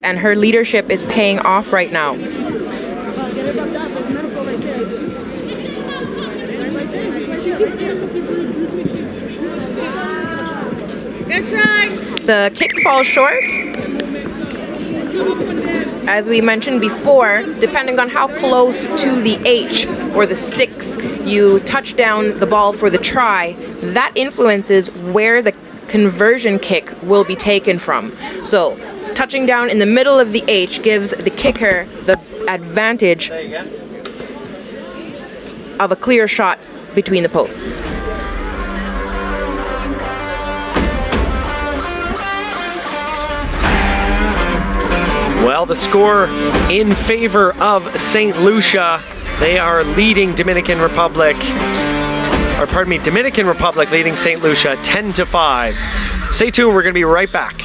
and her leadership is paying off right now. Good try. The kick falls short. As we mentioned before, depending on how close to the H or the sticks you touch down the ball for the try, that influences where the conversion kick will be taken from. So touching down in the middle of the H gives the kicker the advantage of a clear shot between the posts. Well, the score in favor of St. Lucia. They are leading Dominican Republic leading St. Lucia 10-5. Stay tuned, we're going to be right back.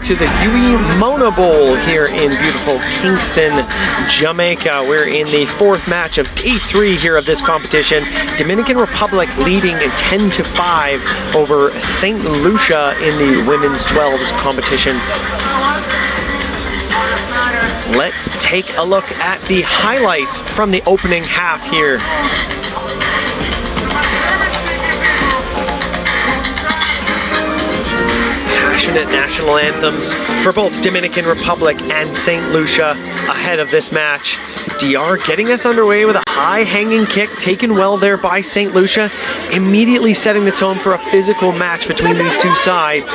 to the Yui Mona Bowl here in beautiful Kingston, Jamaica. We're in the fourth match of day 3 here of this competition. Dominican Republic leading 10-5 over St. Lucia in the women's 12s competition. Let's take a look at the highlights from the opening half here. Passionate national anthems for both Dominican Republic and St. Lucia ahead of this match. DR getting us underway with a high-hanging kick taken well there by St. Lucia, immediately setting the tone for a physical match between these two sides.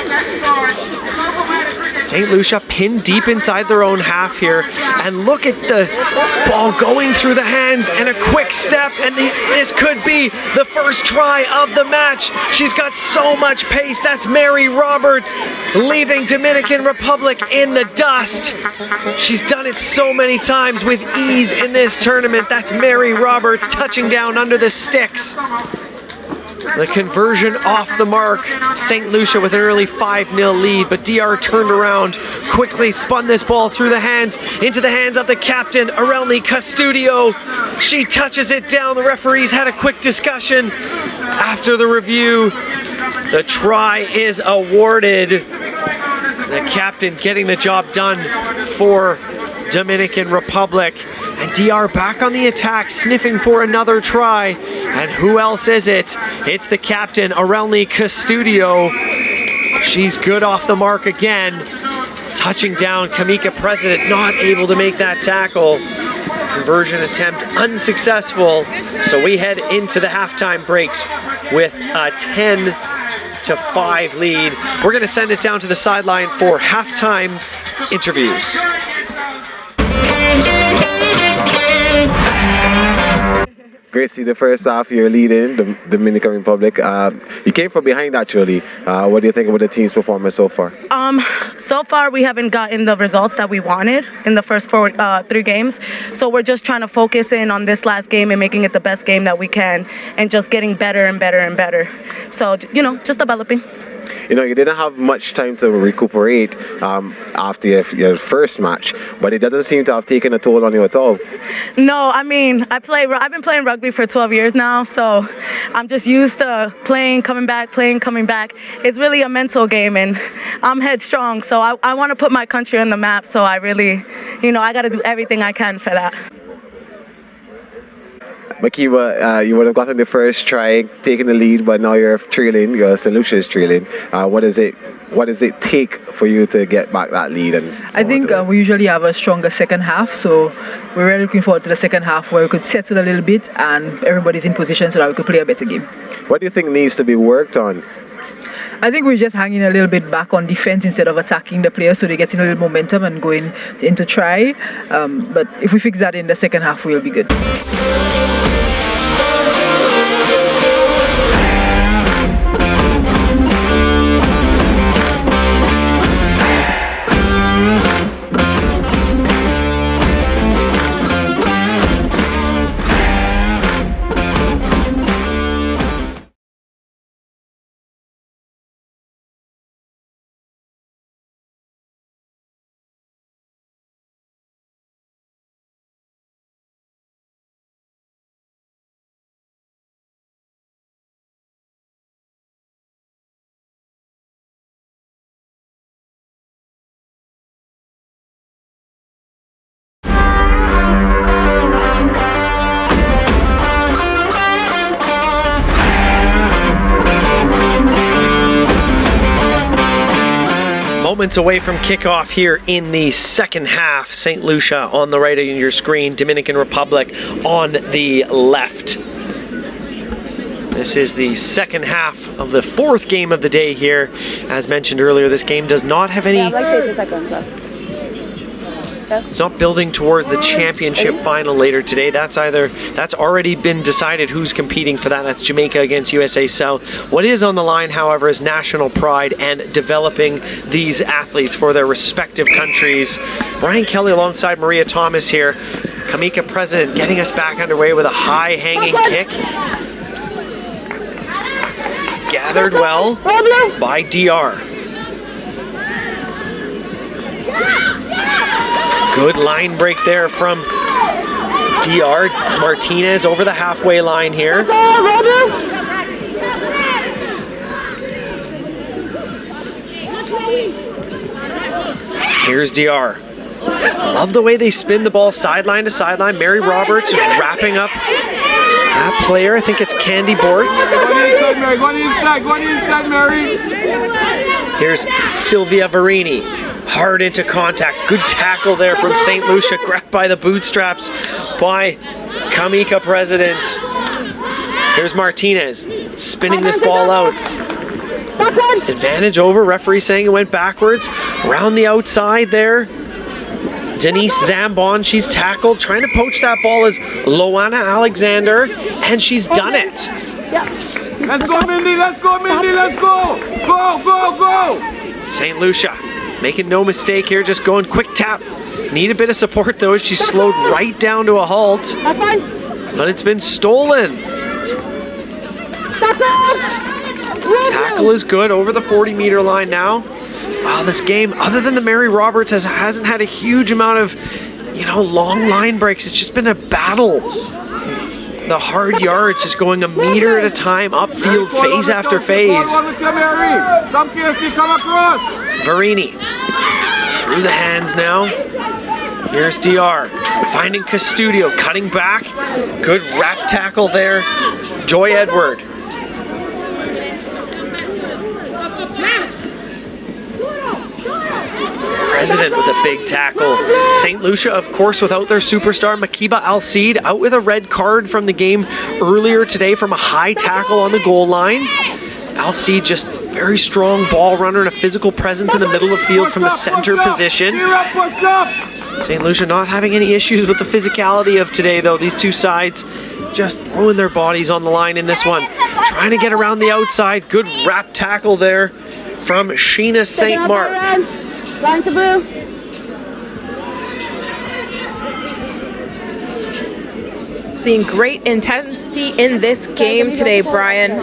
St. Lucia pinned deep inside their own half here, and look at the ball going through the hands and a quick step, and this could be the first try of the match. She's got so much pace. That's Mary Roberts leaving Dominican Republic in the dust. She's done it so many times with ease in this tournament. That's Mary Roberts touching down under the sticks. The conversion off the mark. St. Lucia with an early 5-0 lead, but DR turned around, quickly spun this ball through the hands, into the hands of the captain, Arelni Custodio. She touches it down. The referees had a quick discussion after the review. The try is awarded. The captain getting the job done for Dominican Republic. And DR back on the attack, sniffing for another try. And who else is it? It's the captain, Arelni Custodio. She's good off the mark again. Touching down, Kamika President not able to make that tackle. Conversion attempt unsuccessful. So we head into the halftime breaks with a 10-5 lead. We're going to send it down to the sideline for halftime interviews. Great to see the first half you're leading the Dominican Republic. You came from behind actually. What do you think about the team's performance so far? So far we haven't gotten the results that we wanted in the first 3 games. So we're just trying to focus in on this last game and making it the best game that we can and just getting better and better and better. So, you know, just developing. You know, you didn't have much time to recuperate after your first match, but it doesn't seem to have taken a toll on you at all. No, I mean, I've been playing rugby for 12 years now, so I'm just used to playing, coming back. It's really a mental game, and I'm headstrong, so I want to put my country on the map, so I really, you know, I got to do everything I can for that. Makiba, you would have gotten the first try, taking the lead, but now you're trailing. St. Lucia is trailing. What does it take for you to get back that lead? And I think we usually have a stronger second half, so we're really looking forward to the second half where we could settle a little bit and everybody's in position so that we could play a better game. What do you think needs to be worked on? I think we're just hanging a little bit back on defense instead of attacking the players, so they're getting a little momentum and going into try. But if we fix that in the second half, we'll be good. Moments away from kickoff here in the second half. St. Lucia on the right of your screen, Dominican Republic on the left. This is the second half of the fourth game of the day here. As mentioned earlier, this game does not have any... It's not building towards the championship final later today. That's already been decided who's competing for that. That's Jamaica against USA South. What is on the line, however, is national pride and developing these athletes for their respective countries. Brian Kelly alongside Maria Thomas here. Kamika President getting us back underway with a high hanging kick. Gathered well by DR. Good line break there from DR. Martinez over the halfway line here. Here's DR. Love the way they spin the ball sideline to sideline. Mary Roberts is wrapping up that player. I think it's Candy Bortz. Go inside, Mary. Here's Sylvia Verini. Hard into contact. Good tackle there from St. Lucia. Grabbed by the bootstraps by Kamika President. Here's Martinez spinning this ball out. Advantage over. Referee saying it went backwards. Around the outside there. Denise Zambon, she's tackled, trying to poach that ball is Loana Alexander, and she's done it. Let's go, Mindy, let's go, Mindy, let's go! Go, go, go! St. Lucia making no mistake here, just going quick tap. Need a bit of support though, she's slowed right down to a halt. But it's been stolen. Tackle is good over the 40-meter line now. Wow, this game, other than the Mary Roberts, hasn't had a huge amount of, long line breaks. It's just been a battle. The hard yards just going a meter at a time, upfield, phase after phase. Verini through the hands now. Here's DR finding Custodio, cutting back. Good wrap tackle there. Joy Edward. President with a big tackle. St. Lucia, of course, without their superstar Makiba Al-Seed, out with a red card from the game earlier today from a high tackle on the goal line. Al-Seed just very strong ball runner and a physical presence in the middle of the field from the center position. St. Lucia not having any issues with the physicality of today, though. These two sides just throwing their bodies on the line in this one. Trying to get around the outside. Good wrap tackle there from Sheena St. Mark. Line to blue. Seeing great intensity in this game today, Brian.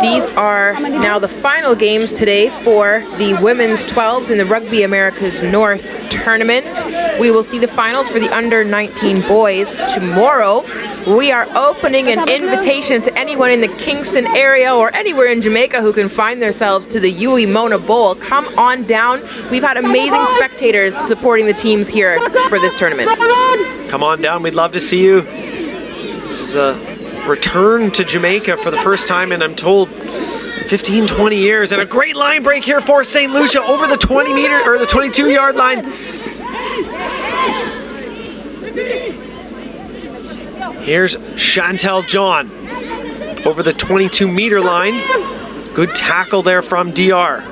These are now the final games today for the women's 12s in the Rugby Americas North tournament. We will see the finals for the under-19 boys tomorrow. We are opening an invitation to anyone in the Kingston area or anywhere in Jamaica who can find themselves to the Yui Mona Bowl. Come on down. We've had amazing spectators supporting the teams here for this tournament. Come on down. We'd love to see you. This is a return to Jamaica for the first time in, I'm told, 15, 20 years. And a great line break here for St. Lucia over the 20-meter or the 22-yard line. Here's Chantel John over the 22-meter line. Good tackle there from DR.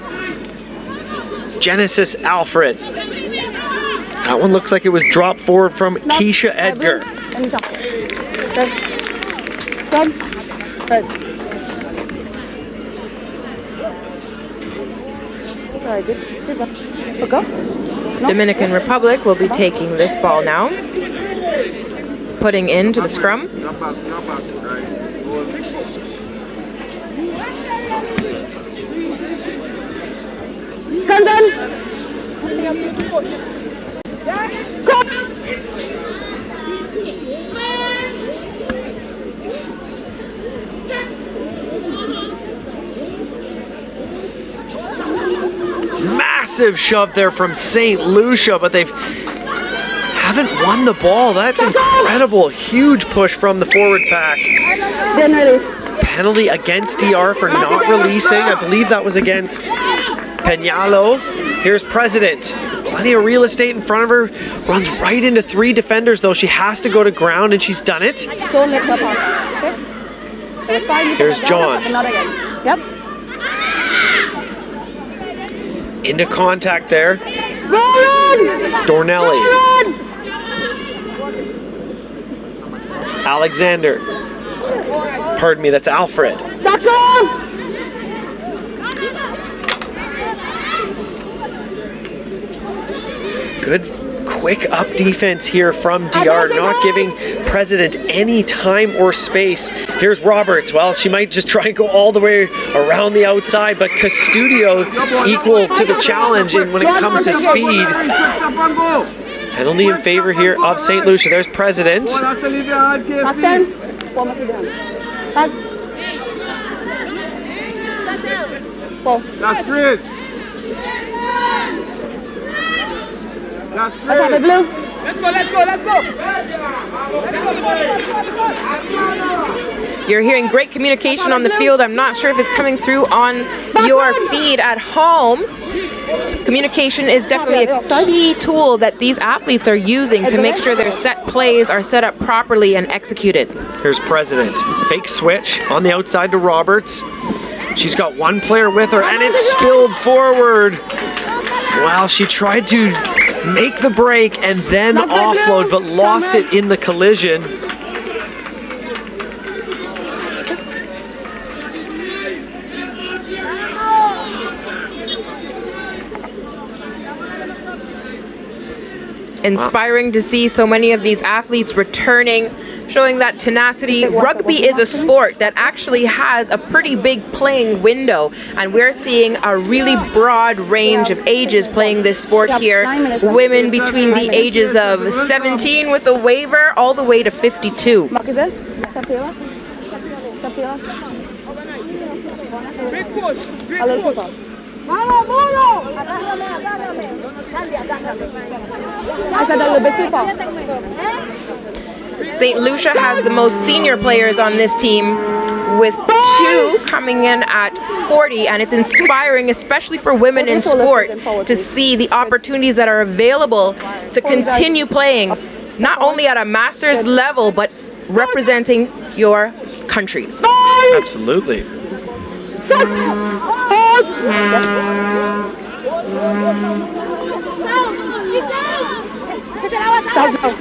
Genesis Alfred. That one looks like it was dropped forward from Keisha Edgar. Dominican Republic will be taking this ball now. Putting into the scrum. Massive shove there from St. Lucia, but they haven't won the ball. That's incredible. Huge push from the forward pack. Penalty against DR for not releasing. I believe that was against Peñalo. Here's President. Plenty of real estate in front of her. Runs right into 3 defenders, though. She has to go to ground, and she's done it. Here's John. Yep. Into contact there. Dornelli. Alexander. Pardon me, that's Alfred. Good quick up defense here from DR, not giving President any time or space. Here's Roberts. Well, she might just try and go all the way around the outside, but Custodio equal to the challenge and when it comes to speed. Penalty in favor here of St. Lucia. There's President. That's great. That's Let's have it, Blue. Let's go, let's go, let's go. You're hearing great communication on the field. I'm not sure if it's coming through on your feed at home. Communication is definitely a key tool that these athletes are using to make sure their set plays are set up properly and executed. Here's President. Fake switch on the outside to Roberts. She's got one player with her and it's spilled forward. Well, she tried to make the break and then offload, but lost it in the collision. Inspiring to see so many of these athletes returning, showing that tenacity. Rugby is a sport that actually has a pretty big playing window, and we're seeing a really broad range of ages playing this sport here. Women between the ages of 17 with a waiver all the way to 52. Big push. Big push. I said a little bit too far. St. Lucia has the most senior players on this team, with 2 coming in at 40, and it's inspiring, especially for women in sport, to see the opportunities that are available to continue playing, not only at a master's level, but representing your countries. Absolutely.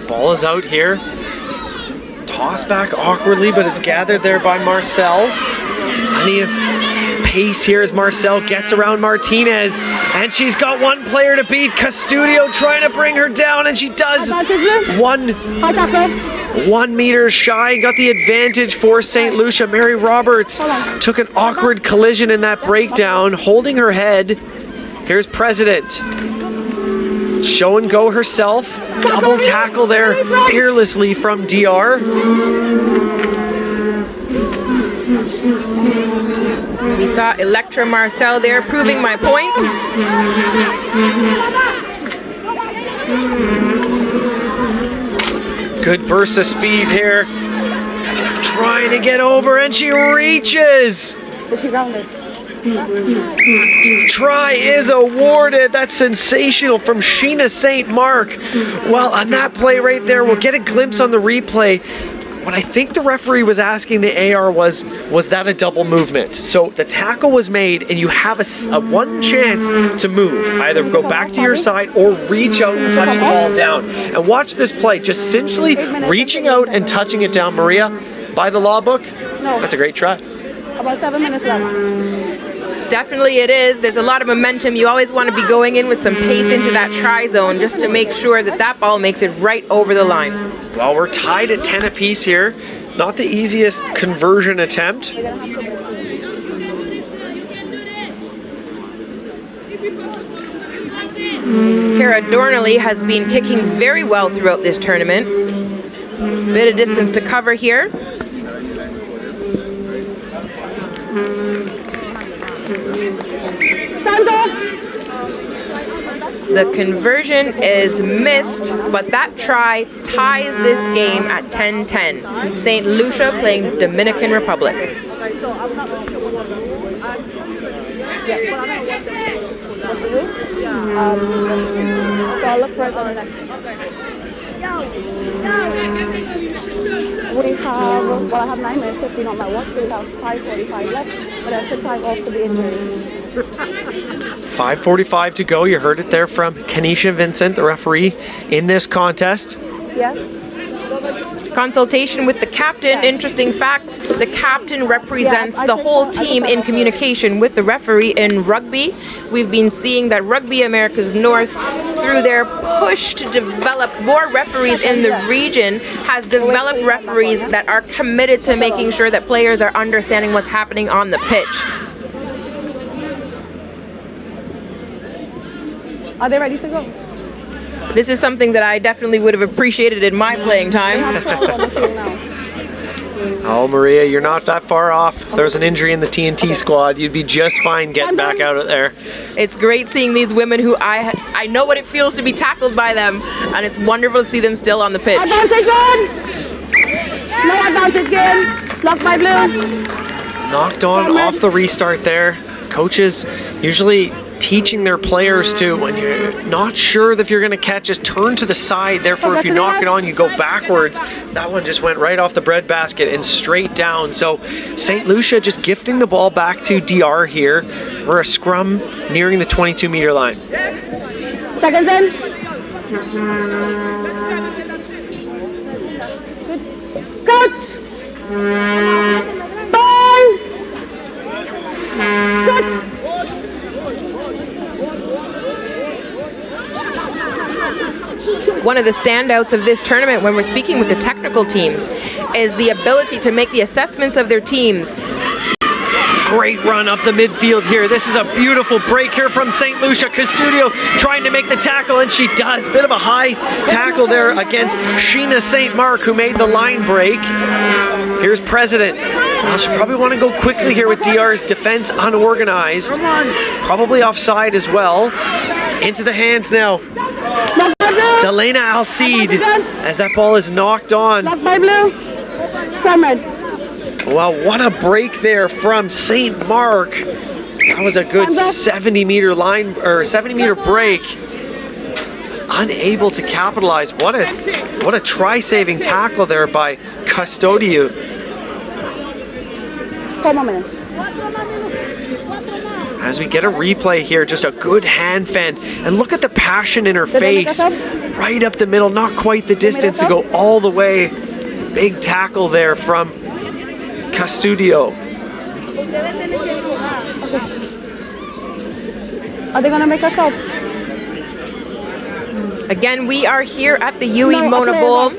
Ball is out here. Toss back awkwardly, but it's gathered there by Marcel. Plenty of pace here as Marcel gets around Martinez, and she's got one player to beat. Custodio trying to bring her down, and she does. 1 meter shy, got the advantage for St. Lucia. Mary Roberts took an awkward collision in that breakdown, holding her head. Here's President. Show and go herself. Double tackle there fearlessly from DR. We saw Electra Marcel there proving my point. Good burst of speed here. Trying to get over, and she reaches. Try is awarded. That's sensational from Sheena St. Mark. Well, on that play right there, we'll get a glimpse on the replay. What I think the referee was asking the AR was that a double movement? So the tackle was made, and you have a one chance to move. Either go back to your side or reach out and touch the ball down. And watch this play, just simply reaching out and touching it down. Maria, by the law book, that's a great try. About 7 minutes left. Definitely it is. There's a lot of momentum. You always want to be going in with some pace into that try zone just to make sure that that ball makes it right over the line. Well, we're tied at 10 apiece here. Not the easiest conversion attempt. Cara Dornley has been kicking very well throughout this tournament. Bit of distance to cover here. The conversion is missed, but that try ties this game at 10-10. St. Lucia playing Dominican Republic. So I'll look for it on the next. We have, well, I have 9 minutes 15 on my watch, so we have 5:45 left, but I took time off for the injury. 5:45 to go. You heard it there from Kenesha Vincent, the referee in this contest. Yeah. Consultation with the captain. Interesting fact, the captain represents the whole team in communication with the referee in rugby. We've been seeing that Rugby America's North through their push to develop more referees in the region, has developed referees that are committed to making sure that players are understanding what's happening on the pitch. Are they ready to go? This is something that I definitely would have appreciated in my playing time. Oh, Maria, you're not that far off. If there was an injury in the TNT squad, you'd be just fine getting back out of there. It's great seeing these women who I know what it feels to be tackled by them, and it's wonderful to see them still on the pitch. Advantage one! No advantage game. Blocked by blue. Knocked on off the restart there. Coaches usually teaching their players to, when you're not sure if you're going to catch, just turn to the side. Therefore, if you knock it on, you go backwards. That one just went right off the breadbasket and straight down. So St. Lucia just gifting the ball back to DR here for a scrum nearing the 22-meter line. Seconds in. Good. Ball. Set. One of the standouts of this tournament when we're speaking with the technical teams is the ability to make the assessments of their teams. Great run up the midfield here. This is a beautiful break here from St. Lucia. Custodio trying to make the tackle, and she does. Bit of a high tackle there against Sheena St. Mark, who made the line break. Here's President. Well, she'll probably want to go quickly here with DR's defense unorganized. Probably offside as well. Into the hands now. Delena Alcide as that ball is knocked on. Blocked by blue. Swimmer. Well, what a break there from St. Mark. That was a good 70-meter line or 70-meter break. Unable to capitalize. What a try-saving tackle there by Custodio. 4 more minutes. As we get a replay here, just a good hand fend. And look at the passion in her face. Right up the middle, not quite the distance to go all the way. Big tackle there from Custodio. Are they gonna make us up? Again, we are here at the UE Mona Bowl.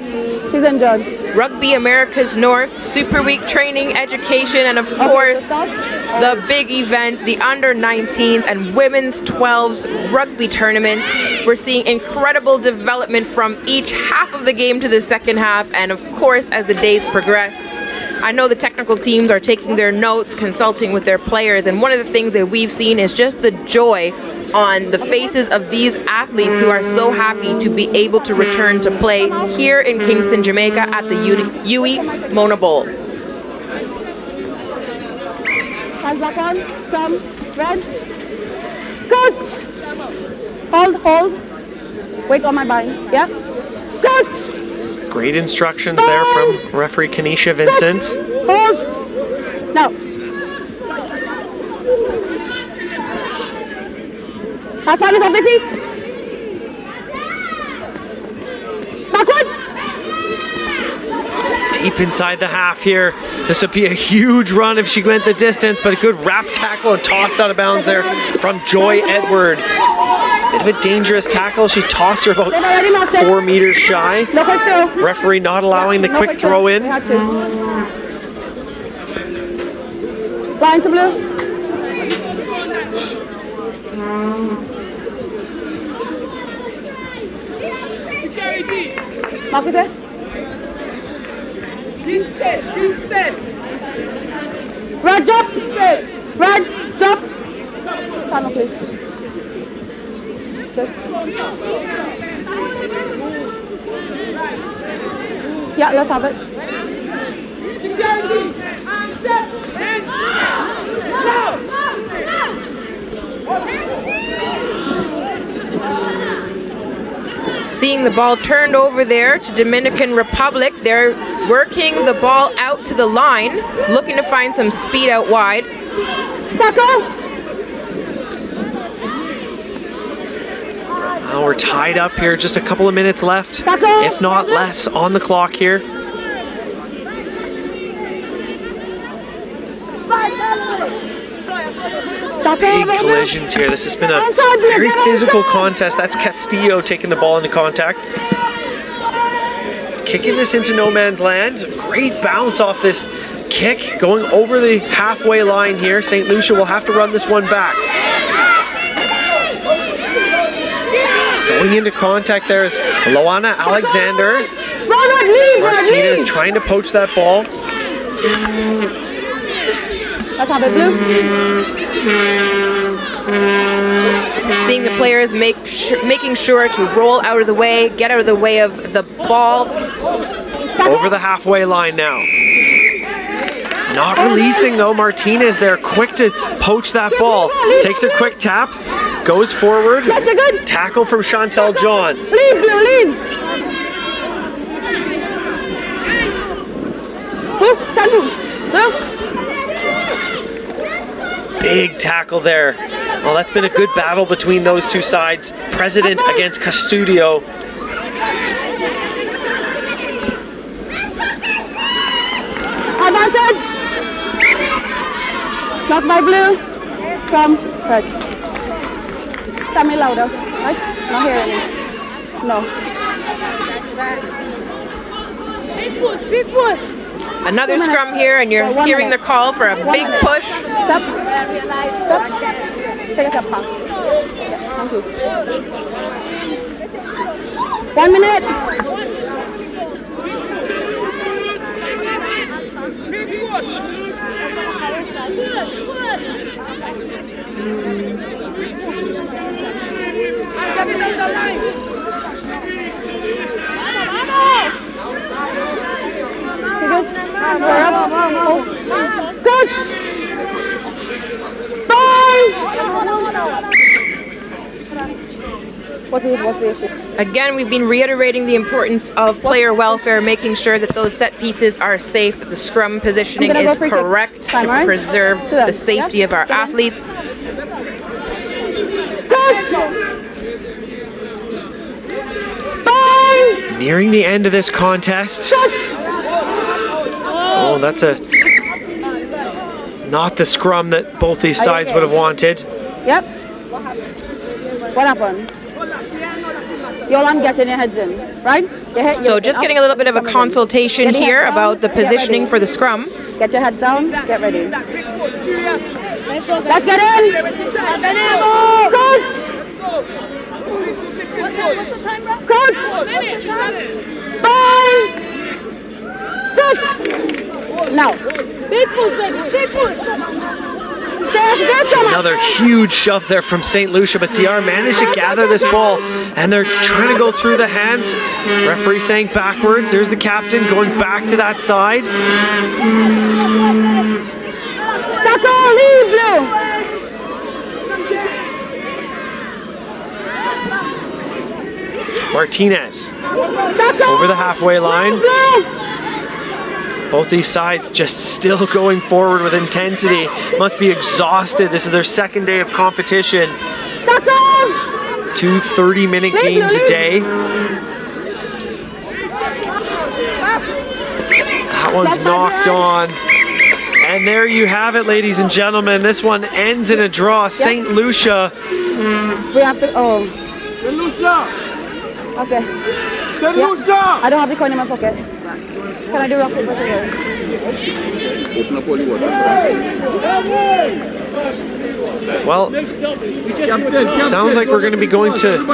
She's injured. Rugby America's North, Super Week training, education, and of course, the big event, the under-19s and women's 12s rugby tournament. We're seeing incredible development from each half of the game to the second half, and of course, as the days progress. I know the technical teams are taking their notes, consulting with their players, and one of the things that we've seen is just the joy on the faces of these athletes who are so happy to be able to return to play here in Kingston, Jamaica at the UE Mona Bowl. Hands back on, scrum, red. Good. Hold. Wait on my bind, yeah? Good. Great instructions there from referee Kanisha Vincent. Hold. Now. Last one is off the feet. Backward. Deep inside the half here. This would be a huge run if she went the distance, but a good wrap tackle and tossed out of bounds there from Joy Edward. Bit of a dangerous tackle. She tossed her about 4 meters shy. Referee not allowing the quick throw in. Line to blue. Mark is it? Red drop! Red drop! Channel please. Good. Yeah, let's have it. Seeing the ball turned over there to Dominican Republic. They're working the ball out to the line, looking to find some speed out wide. Tackle! Well, we're tied up here, just a couple of minutes left, if not less, on the clock here. Big collisions here. This has been a very physical contest. That's Castillo taking the ball into contact. Kicking this into no man's land. Great bounce off this kick. Going over the halfway line here. St. Lucia will have to run this one back. Going into contact there is Loana Alexander. Martinez trying to poach that ball. Let's have it, Blue. Seeing the players making sure to roll out of the way, get out of the way of the ball. Over the halfway line now. Not releasing though. Martinez there, quick to poach that ball. Takes a quick tap, goes forward. Yes, you're good. Tackle from Chantel John. Lead, Blue, lead. Blue. Big tackle there. Well, that's been a good battle between those two sides. President against Custodio. Advantage. Blocked by Blue. Scrum. Right. Tell me louder. Right? Not hearing me. No. Big push. Another scrum here, and you're hearing the call for a big push. Stop. Stop. Take a step back. Thank you. 1 minute. Good. Bye. What's the issue? Again, we've been reiterating the importance of player welfare, making sure that those set pieces are safe, that the scrum positioning is correct to preserve the safety of our athletes. Nearing the end of this contest. Oh, that's not the scrum that both these sides would have wanted. Yep. What happened? Yolan getting your heads in, right? So just getting a little bit of a consultation here about the positioning for the scrum. Get your head down, get ready. Let's get in! Coach! Coach! 5! 6! Now. Big push, baby, big push! Another huge shove there from St. Lucia, but DR managed to gather this ball, and they're trying to go through the hands. Referee saying backwards. There's the captain going back to that side. Martinez over the halfway line. Both these sides just still going forward with intensity. Must be exhausted. This is their second day of competition. 2 30-minute games a day. That one's knocked on. And there you have it, ladies and gentlemen. This one ends in a draw. St. Lucia. We have to, St. Lucia! Okay. St. Lucia! I don't have the coin in my pocket. Can I do rock, paper, scissors? Well, sounds like we're going to be going to...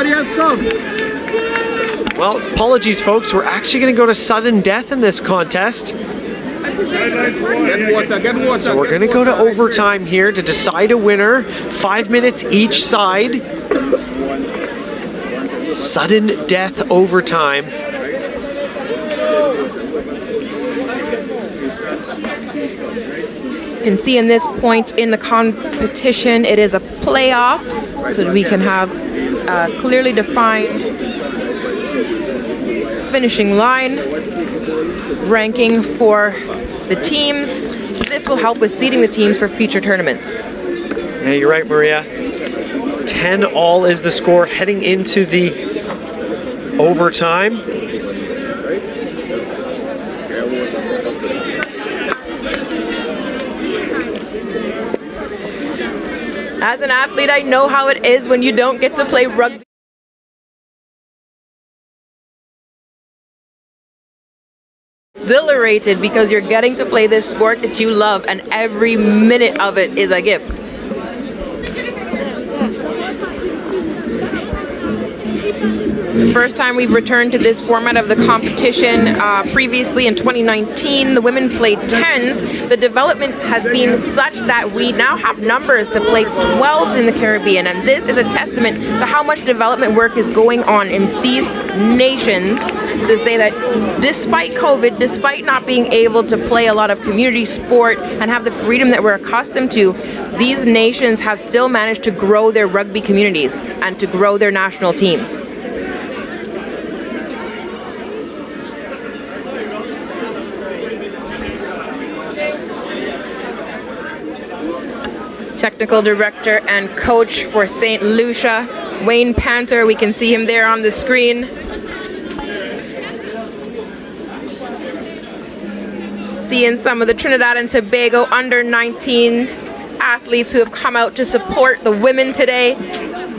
Well, apologies, folks. We're actually going to go to sudden death in this contest. So we're going to go to overtime here to decide a winner. 5 minutes each side. Sudden death overtime. You can see in this point in the competition, it is a playoff, so that we can have a clearly defined finishing line, ranking for the teams. This will help with seeding the teams for future tournaments. Yeah, you're right, Maria. 10-all is the score heading into the overtime. As an athlete, I know how it is when you don't get to play rugby. Exhilarated because you're getting to play this sport that you love, and every minute of it is a gift. The first time we've returned to this format of the competition. Previously in 2019, the women played 10s. The development has been such that we now have numbers to play 12s in the Caribbean, and this is a testament to how much development work is going on in these nations, to say that despite COVID, despite not being able to play a lot of community sport and have the freedom that we're accustomed to, these nations have still managed to grow their rugby communities and to grow their national teams. Technical director and coach for St. Lucia, Wayne Panther. We can see him there on the screen. Seeing some of the Trinidad and Tobago under 19 athletes who have come out to support the women today.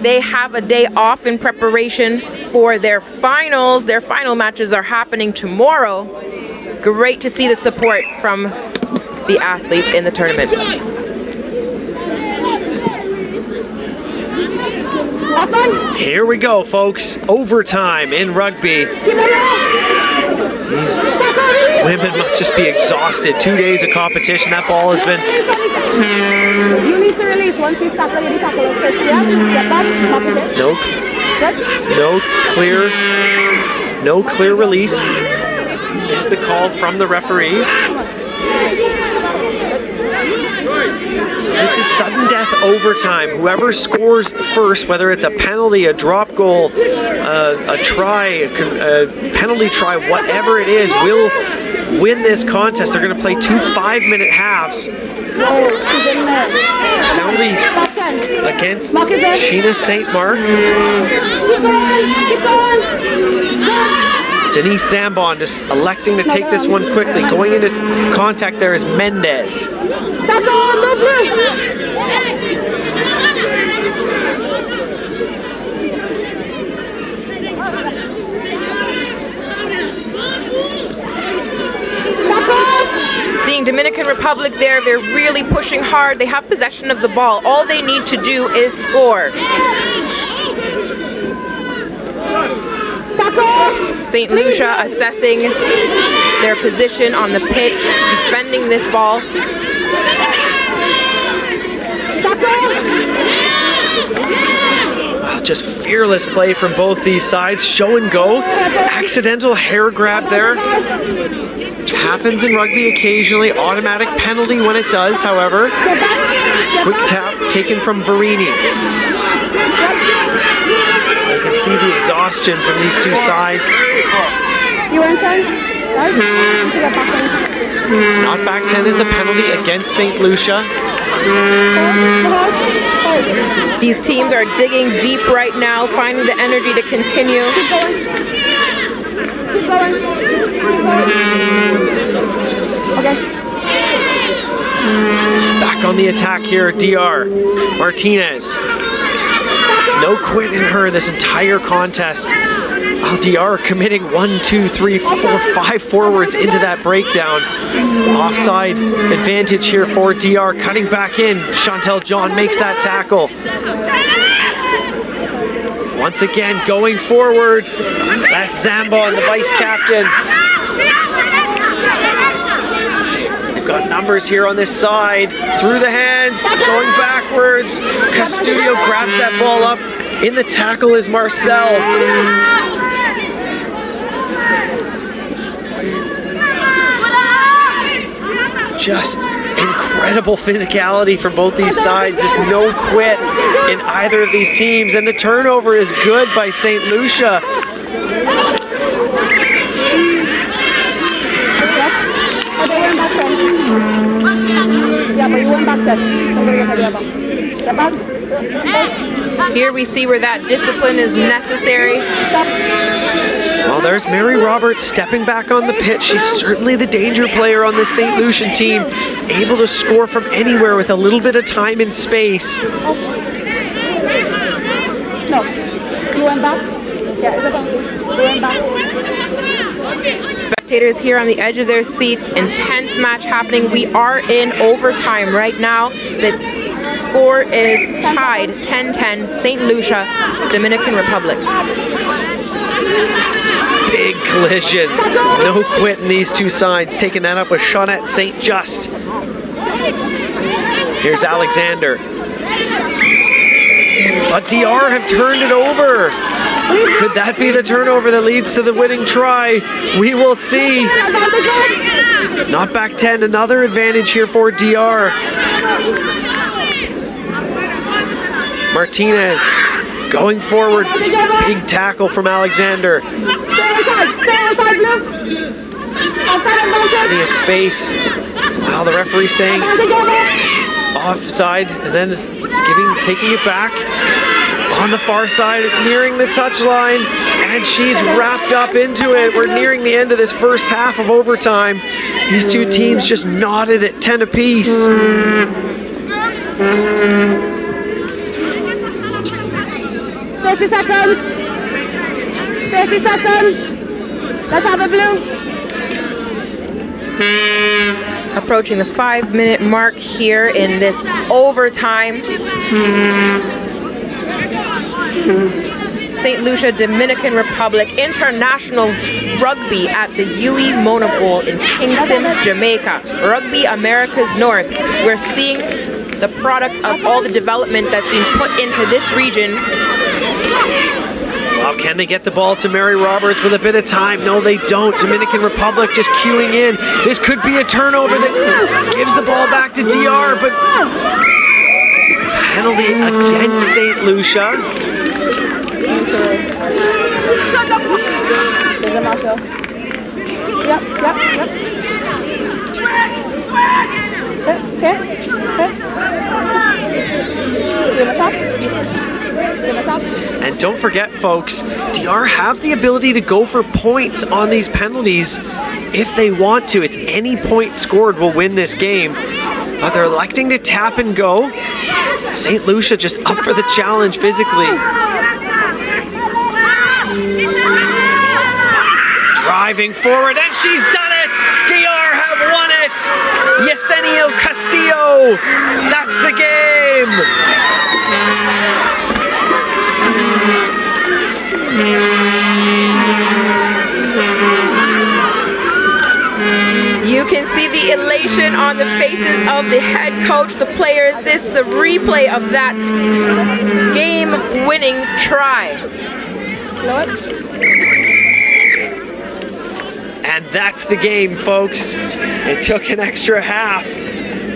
They have a day off in preparation for their finals. Their final matches are happening tomorrow. Great to see the support from the athletes in the tournament. Here we go, folks. Overtime in rugby. These women must just be exhausted. 2 days of competition. That ball has been... You need to release once she's tackled in the tackle assist, yeah? Get back, opposite. No clear release. Is the call from the referee. So this is sudden death overtime. Whoever scores first, whether it's a penalty, a drop goal, a try, a penalty try, whatever it is, will win this contest. They're going to play 2 5-minute halves. Penalty against Sheena St. Mark. Denise Zambon just electing to take this one quickly. Going into contact there is Mendez. Seeing Dominican Republic there, they're really pushing hard. They have possession of the ball. All they need to do is score. St. Lucia assessing their position on the pitch, defending this ball. Just fearless play from both these sides. Show and go. Accidental hair grab there, which happens in rugby occasionally. Automatic penalty when it does, however. Quick tap taken from Verini. You can see the exhaustion from these two sides. You were in 10? Not back 10 is the penalty against St. Lucia. These teams are digging deep right now, finding the energy to continue. Keep going. Keep going. Okay. Back on the attack here, DR. Martinez. No quit in her this entire contest. DR committing 1, 2, 3, 4, 5 forwards into that breakdown. Offside advantage here for DR. Cutting back in. Chantel John makes that tackle. Once again, going forward. That's Zambon, the vice captain. They've got numbers here on this side. Through the hands, going backwards. Castudio grabs that ball up. In the tackle is Marcel. Just incredible physicality from both these sides. There's no quit in either of these teams. And the turnover is good by St. Lucia. Yeah, but you went back 10. Step back. Here we see where that discipline is necessary. Well, there's Mary Roberts stepping back on the pitch. She's certainly the danger player on this St. Lucian team, able to score from anywhere with a little bit of time and space. No, you went back. Yeah, it's about you. You went back. Spectators here on the edge of their seat. Intense match happening. We are in overtime right now. The score is tied 10-10, St. Lucia, Dominican Republic. Big collision. No quitting these two sides. Taking that up with Shawnette St. Just. Here's Alexander. But DR have turned it over. Could that be the turnover that leads to the winning try? We will see. Not back 10. Another advantage here for DR. Martinez going forward. Big tackle from Alexander. Stay inside, Blue. Plenty of space. Wow, the referee saying offside, and then taking it back on the far side, nearing the touchline, and she's wrapped up into it. We're nearing the end of this first half of overtime. These two teams just knotted at 10 apiece. 30 seconds. 30 seconds. Let's have a Blue. Approaching the 5-minute mark here in this overtime. St. Lucia, Dominican Republic, international rugby at the UE Mona Bowl in Kingston, Jamaica. Rugby America's North. We're seeing the product of all the development that's being put into this region. Well, can they get the ball to Mary Roberts with a bit of time? No, they don't. Dominican Republic just queuing in. This could be a turnover that gives the ball back to DR, but penalty against St. Lucia. And don't forget, folks, DR have the ability to go for points on these penalties if they want to. It's any point scored will win this game. But they're electing to tap and go. St. Lucia just up for the challenge physically. Driving forward, and she's done it! DR have won it! Yesenia Castillo! That's the game! You can see the elation on the faces of the head coach, the players. This is the replay of that game-winning try. And that's the game, folks. It took an extra half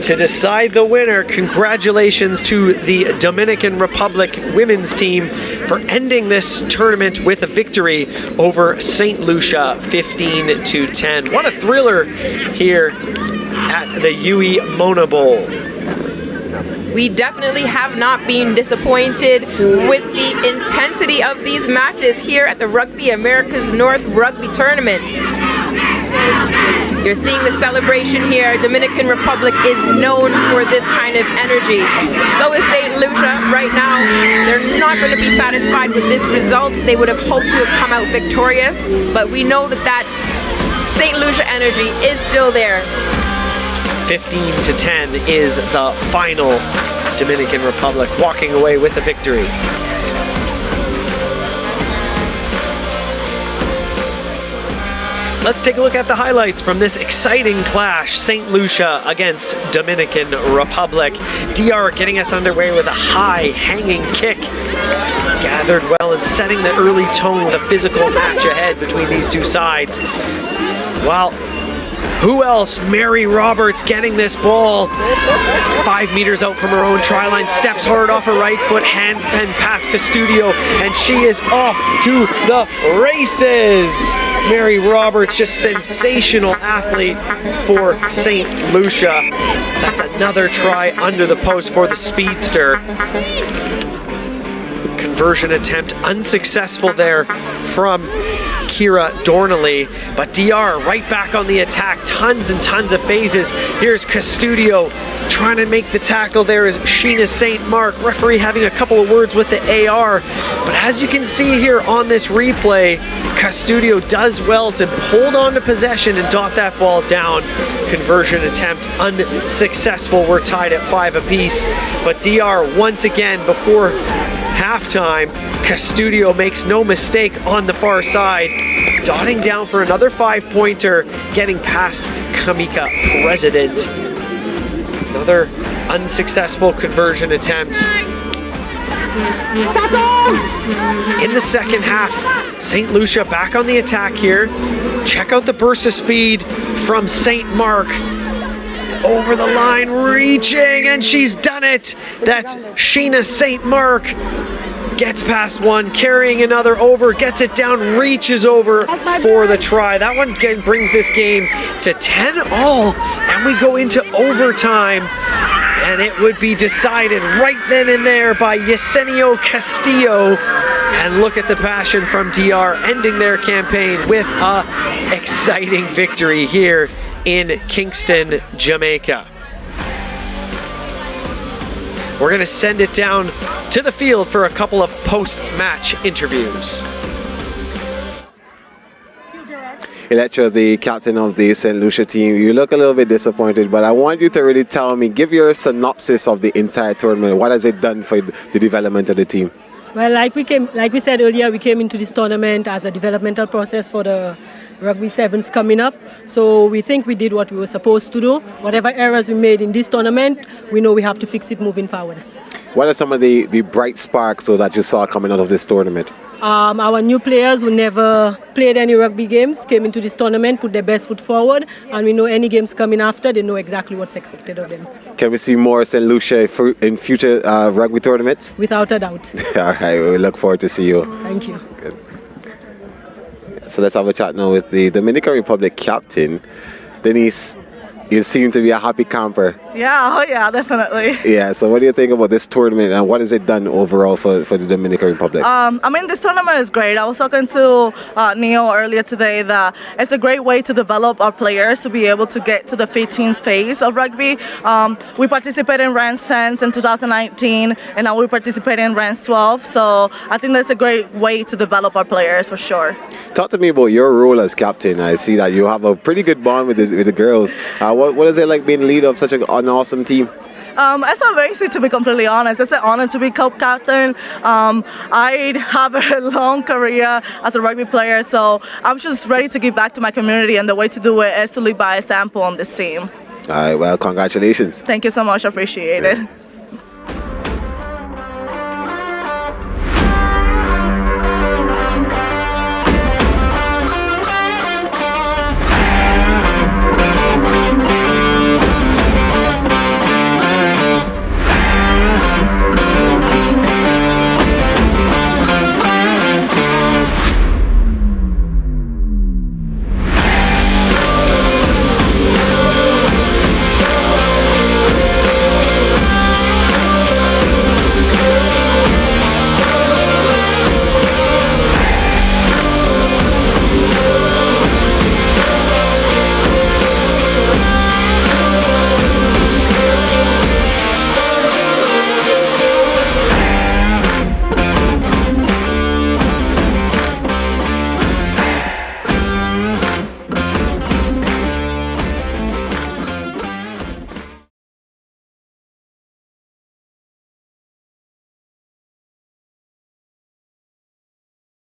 to decide the winner. Congratulations to the Dominican Republic women's team for ending this tournament with a victory over St. Lucia 15-10. What a thriller here at the UE Mona Bowl. We definitely have not been disappointed with the intensity of these matches here at the Rugby America's North Rugby Tournament. You're seeing the celebration here. Dominican Republic is known for this kind of energy. So is St. Lucia right now. They're not going to be satisfied with this result. They would have hoped to have come out victorious, but we know that St. Lucia energy is still there. 15-10 is the final. Dominican Republic walking away with a victory. Let's take a look at the highlights from this exciting clash. St. Lucia against Dominican Republic. DR getting us underway with a high hanging kick. Gathered well and setting the early tone with a physical match ahead between these two sides. Well, Who else? Mary Roberts getting this ball 5 meters out from her own try line, steps hard off her right foot, hands and past Custodio, and she is off to the races. Mary Roberts, just sensational athlete for St. Lucia. That's another try under the post for the speedster. Conversion attempt unsuccessful there from Kira Dornley, but DR right back on the attack, tons and tons of phases. Here's Custodio trying to make the tackle. There is Sheena St. Mark, referee having a couple of words with the AR, but as you can see here on this replay, Custodio does well to hold on to possession and dot that ball down. Conversion attempt unsuccessful. We're tied at 5 apiece, but DR once again before halftime, Custodio makes no mistake on the far side, dotting down for another 5-pointer, getting past Kamika President. Another unsuccessful conversion attempt. In the second half, St. Lucia back on the attack here. Check out the burst of speed from St. Mark. Over the line, reaching, and she's done it. That's Sheena St. Mark. Gets past one, carrying another over, gets it down, reaches over for the try. That one brings this game to 10-all, and we go into overtime. And it would be decided right then and there by Yesenia Castillo. And look at the passion from DR, ending their campaign with a exciting victory here in Kingston, Jamaica. We're going to send it down to the field for a couple of post-match interviews. Electra, the captain of the St. Lucia team, you look a little bit disappointed, but I want you to really tell me, give your synopsis of the entire tournament. What has it done for the development of the team? Well, like we said earlier, we came into this tournament as a developmental process for the Rugby Sevens coming up. So we think we did what we were supposed to do. Whatever errors we made in this tournament, we know we have to fix it moving forward. What are some of the bright sparks that you saw coming out of this tournament? Our new players who never played any rugby games came into this tournament, put their best foot forward, and we know any games coming after, they know exactly what's expected of them. Can we see more St. Lucia in future rugby tournaments? Without a doubt. All right, we look forward to see you. Thank you. Good. So let's have a chat now with the Dominican Republic captain, Denise. You seem to be a happy camper. Yeah, definitely. Yeah, so what do you think about this tournament and what has it done overall for the Dominican Republic? This tournament is great. I was talking to Neil earlier today that it's a great way to develop our players to be able to get to the 15th phase of rugby. We participated in Rands 10 in 2019 and now we participate in Rands 12. So I think that's a great way to develop our players for sure. Talk to me about your role as captain. I see that you have a pretty good bond with the girls. What is it like being leader of such an awesome team? It's not very easy, to be completely honest. It's an honor to be co-captain. I have a long career as a rugby player, so I'm just ready to give back to my community, and the way to do it is to lead by example on this team. All right, well, congratulations. Thank you so much. I appreciate it.